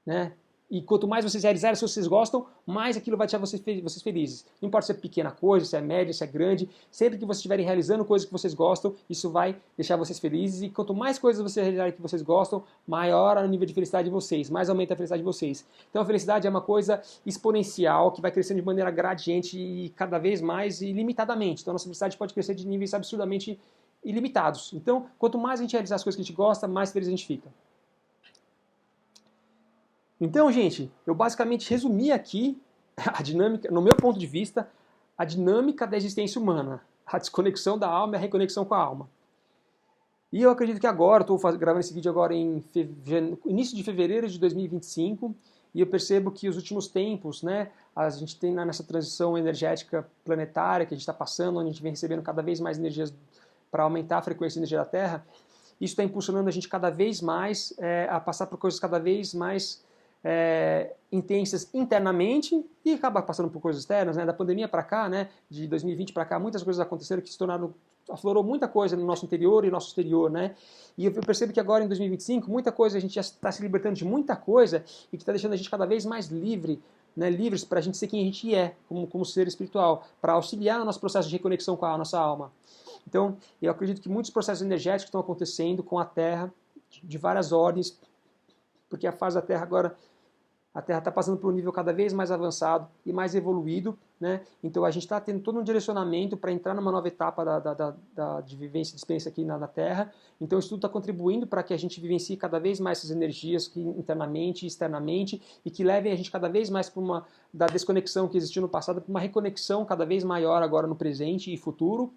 né? E quanto mais vocês realizarem, se vocês gostam, mais aquilo vai deixar vocês felizes. Não importa se é pequena coisa, se é média, se é grande, sempre que vocês estiverem realizando coisas que vocês gostam, isso vai deixar vocês felizes. E quanto mais coisas vocês realizarem que vocês gostam, maior o nível de felicidade de vocês, mais aumenta a felicidade de vocês. Então a felicidade é uma coisa exponencial, que vai crescendo de maneira gradiente e cada vez mais ilimitadamente. Então a nossa felicidade pode crescer de níveis absurdamente ilimitados. Então, quanto mais a gente realizar as coisas que a gente gosta, mais feliz a gente fica. Então, gente, eu basicamente resumi aqui a dinâmica, no meu ponto de vista, a dinâmica da existência humana, a desconexão da alma e a reconexão com a alma. E eu acredito que agora, estou gravando esse vídeo agora em início de fevereiro de 2025, e eu percebo que os últimos tempos, né, a gente tem nessa transição energética planetária que a gente está passando, onde a gente vem recebendo cada vez mais energias para aumentar a frequência de energia da Terra, isso está impulsionando a gente cada vez mais a passar por coisas cada vez mais intensas internamente e acaba passando por coisas externas, né? Da pandemia para cá, né? De 2020 para cá, muitas coisas aconteceram que se tornaram, aflorou muita coisa no nosso interior e nosso exterior, né? E eu percebo que agora em 2025 muita coisa, a gente já está se libertando de muita coisa e que está deixando a gente cada vez mais livre, né? Livres para a gente ser quem a gente é, como ser espiritual, para auxiliar no nosso processo de reconexão com a nossa alma. Então, eu acredito que muitos processos energéticos estão acontecendo com a Terra de várias ordens, porque a fase da Terra agora, a Terra está passando por um nível cada vez mais avançado e mais evoluído, né? Então a gente está tendo todo um direcionamento para entrar numa nova etapa de vivência e de experiência aqui na Terra. Então isso tudo está contribuindo para que a gente vivencie cada vez mais essas energias internamente e externamente e que levem a gente cada vez mais para da desconexão que existiu no passado para uma reconexão cada vez maior agora no presente e futuro.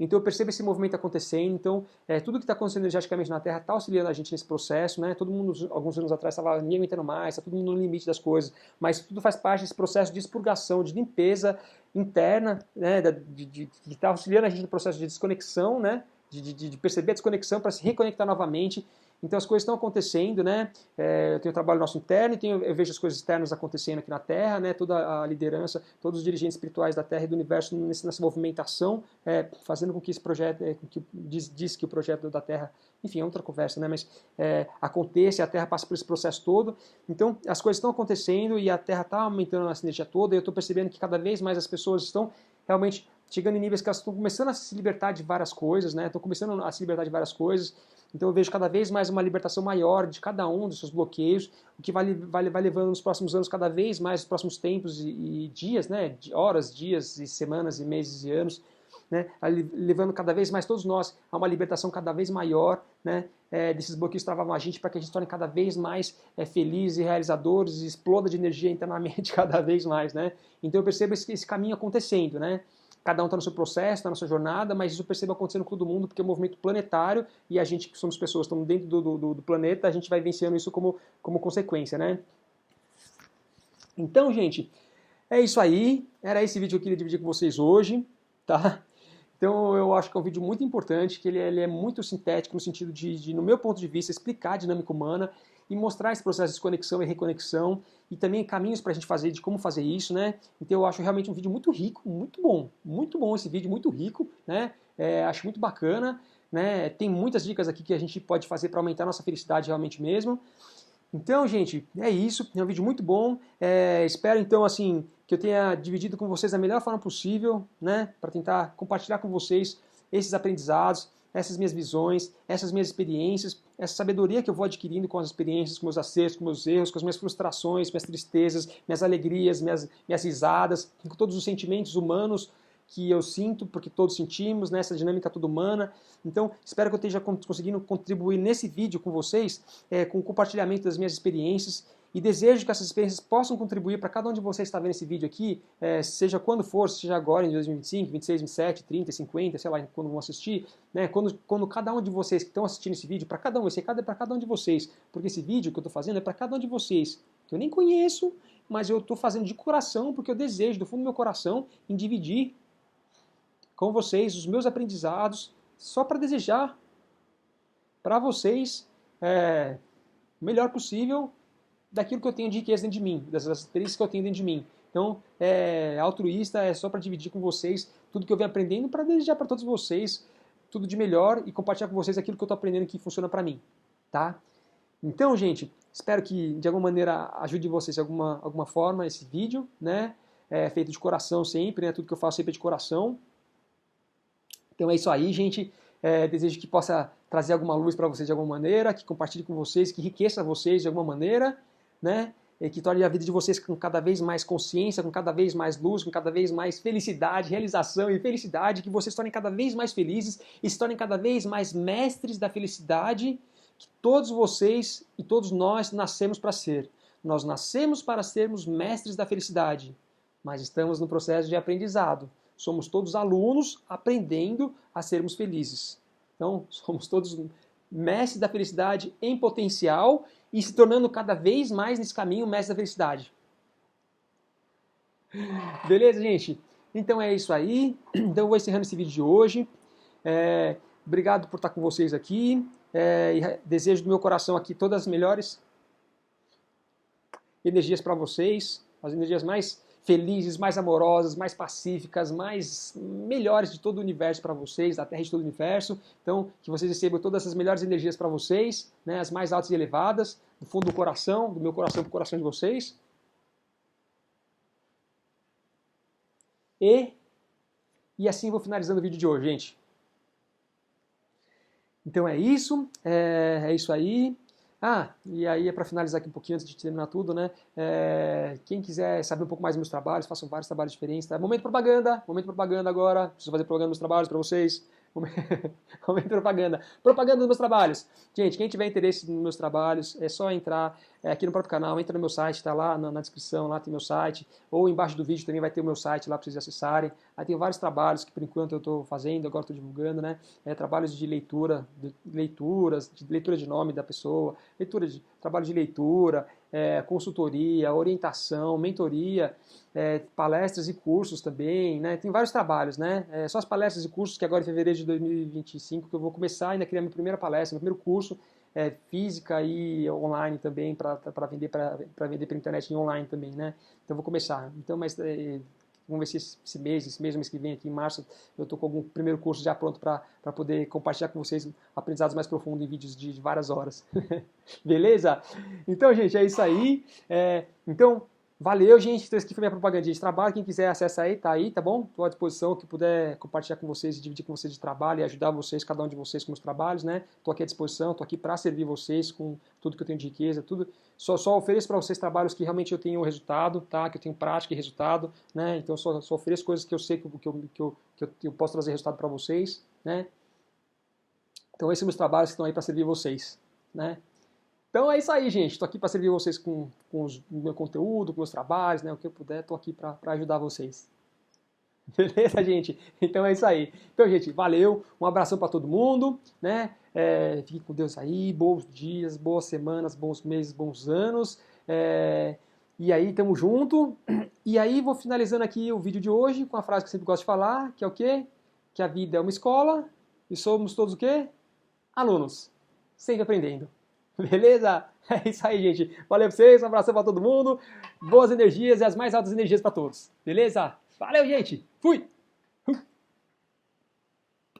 Então eu percebo esse movimento acontecendo, então tudo que está acontecendo energeticamente na Terra está auxiliando a gente nesse processo, né? Todo mundo, alguns anos atrás, estava ninguém aguentando mais, está todo mundo no limite das coisas, mas tudo faz parte desse processo de expurgação, de limpeza interna, né? De estar auxiliando a gente no processo de desconexão, né? De perceber a desconexão para se reconectar novamente. Então as coisas estão acontecendo, né? Eu tenho o trabalho nosso interno e eu vejo as coisas externas acontecendo aqui na Terra, né? Toda a liderança, todos os dirigentes espirituais da Terra e do Universo nessa movimentação, fazendo com que esse projeto, diz que o projeto da Terra, enfim, é outra conversa, né? Mas aconteça e a Terra passa por esse processo todo. Então as coisas estão acontecendo e a Terra está aumentando essa energia toda e eu estou percebendo que cada vez mais as pessoas estão realmente chegando em níveis que elas estão começando a se libertar de várias coisas, né? Estão começando a se libertar de várias coisas. Então eu vejo cada vez mais uma libertação maior de cada um dos seus bloqueios, o que vai levando nos próximos anos cada vez mais, nos próximos tempos e dias, né? Horas, dias e semanas e meses e anos, né? Levando cada vez mais todos nós a uma libertação cada vez maior, né? Desses bloqueios que travavam a gente para que a gente se torne cada vez mais felizes e realizadores e exploda de energia internamente cada vez mais, né? Então eu percebo esse caminho acontecendo, né? Cada um está no seu processo, está na sua jornada, mas isso eu percebo acontecendo com todo mundo, porque é um movimento planetário e a gente que somos pessoas, estamos dentro do planeta, a gente vai vencendo isso como consequência, né? Então, gente, é isso aí. Era esse vídeo que eu queria dividir com vocês hoje, tá? Então eu acho que é um vídeo muito importante, que ele é muito sintético no sentido de, no meu ponto de vista, explicar a dinâmica humana e mostrar esse processo de desconexão e reconexão e também caminhos para a gente fazer, de como fazer isso, né? Então eu acho realmente um vídeo muito rico, muito bom esse vídeo, muito rico, né? Acho muito bacana, né? Tem muitas dicas aqui que a gente pode fazer para aumentar a nossa felicidade realmente mesmo. Então, gente, é isso, é um vídeo muito bom, espero então, assim, que eu tenha dividido com vocês da melhor forma possível, né? Para tentar compartilhar com vocês esses aprendizados, essas minhas visões, essas minhas experiências, essa sabedoria que eu vou adquirindo com as experiências, com meus acertos, com meus erros, com as minhas frustrações, minhas tristezas, minhas alegrias, minhas risadas, com todos os sentimentos humanos que eu sinto, porque todos sentimos, né, essa dinâmica toda humana. Então, espero que eu esteja conseguindo contribuir nesse vídeo com vocês, com o compartilhamento das minhas experiências, e desejo que essas experiências possam contribuir para cada um de vocês que está vendo esse vídeo aqui, seja quando for, seja agora em 2025, 26, 27, 30, 50, sei lá, quando vão assistir, né, quando cada um de vocês que estão assistindo esse vídeo, para cada um, esse recado é para cada um de vocês, porque esse vídeo que eu estou fazendo é para cada um de vocês, que eu nem conheço, mas eu estou fazendo de coração, porque eu desejo, do fundo do meu coração, em dividir com vocês os meus aprendizados, só para desejar para vocês o melhor possível daquilo que eu tenho de riqueza dentro de mim, das experiências que eu tenho dentro de mim. Então, altruísta é só para dividir com vocês tudo que eu venho aprendendo, para desejar para todos vocês tudo de melhor e compartilhar com vocês aquilo que eu estou aprendendo que funciona para mim, tá? Então, gente, espero que de alguma maneira ajude vocês de alguma forma esse vídeo, né? Feito de coração sempre, né? Tudo que eu faço sempre é de coração. Então é isso aí, gente. Desejo que possa trazer alguma luz para vocês de alguma maneira, que compartilhe com vocês, que enriqueça vocês de alguma maneira, né? E que torne a vida de vocês com cada vez mais consciência, com cada vez mais luz, com cada vez mais felicidade, realização e felicidade, que vocês se tornem cada vez mais felizes e se tornem cada vez mais mestres da felicidade, que todos vocês e todos nós nascemos para ser. Nós nascemos para sermos mestres da felicidade, mas estamos no processo de aprendizado. Somos todos alunos aprendendo a sermos felizes. Então, somos todos mestres da felicidade em potencial e se tornando cada vez mais nesse caminho mestres da felicidade. Beleza, gente? Então é isso aí. Então eu vou encerrando esse vídeo de hoje. Obrigado por estar com vocês aqui. E desejo do meu coração aqui todas as melhores energias para vocês. As energias mais felizes, mais amorosas, mais pacíficas, mais melhores de todo o universo para vocês, da Terra e de todo o universo. Então, que vocês recebam todas essas melhores energias para vocês, né, as mais altas e elevadas, do fundo do coração, do meu coração para o coração de vocês. E assim vou finalizando o vídeo de hoje, gente. Então é isso aí. E aí é para finalizar aqui um pouquinho antes de terminar tudo, né? Quem quiser saber um pouco mais dos meus trabalhos, faço vários trabalhos diferentes, tá? Momento propaganda agora. Preciso fazer propaganda dos meus trabalhos para vocês. Momento propaganda. Propaganda dos meus trabalhos. Gente, quem tiver interesse nos meus trabalhos, é só entrar aqui no próprio canal, entra no meu site, tá lá na descrição, lá tem meu site, ou embaixo do vídeo também vai ter o meu site lá para vocês acessarem. Aí tem vários trabalhos que por enquanto eu estou fazendo, agora estou divulgando, né? Trabalhos de leitura, leitura de nome da pessoa, trabalho de leitura, consultoria, orientação, mentoria, palestras e cursos também, né? Tem vários trabalhos, né? Só as palestras e cursos que agora em fevereiro de 2025 que eu vou começar ainda a criar minha primeira palestra, meu primeiro curso, física e online também, para vender pela internet e online também, né? Então eu vou começar. Então, mas vamos ver se esse mês que vem aqui em março, eu estou com algum primeiro curso já pronto para poder compartilhar com vocês aprendizados mais profundos em vídeos de várias horas. Beleza? Então, gente, é isso aí. Então, valeu, gente. Então, esse aqui foi minha propagandinha de trabalho. Quem quiser acessar aí, tá bom? Estou à disposição, que puder compartilhar com vocês e dividir com vocês de trabalho e ajudar vocês, cada um de vocês com os trabalhos, né? Estou aqui à disposição, estou aqui para servir vocês com tudo que eu tenho de riqueza, tudo. Só ofereço para vocês trabalhos que realmente eu tenho resultado, tá? Que eu tenho prática e resultado, né? Então, só ofereço coisas que eu sei que eu posso trazer resultado para vocês, né? Então, esses são meus trabalhos que estão aí para servir vocês, né? Então é isso aí, gente. Estou aqui para servir vocês com o meu conteúdo, com meus trabalhos, né? O que eu puder, estou aqui para ajudar vocês. Beleza, gente? Então é isso aí. Então, gente, valeu. Um abração para todo mundo, né? Fiquem com Deus aí. Bons dias, boas semanas, bons meses, bons anos. E aí, tamo junto. E aí, vou finalizando aqui o vídeo de hoje com a frase que eu sempre gosto de falar, que é o quê? Que a vida é uma escola e somos todos o quê? Alunos. Sempre aprendendo. Beleza? É isso aí, gente. Valeu pra vocês, um abração pra todo mundo. Boas energias e as mais altas energias pra todos. Beleza? Valeu, gente. Fui!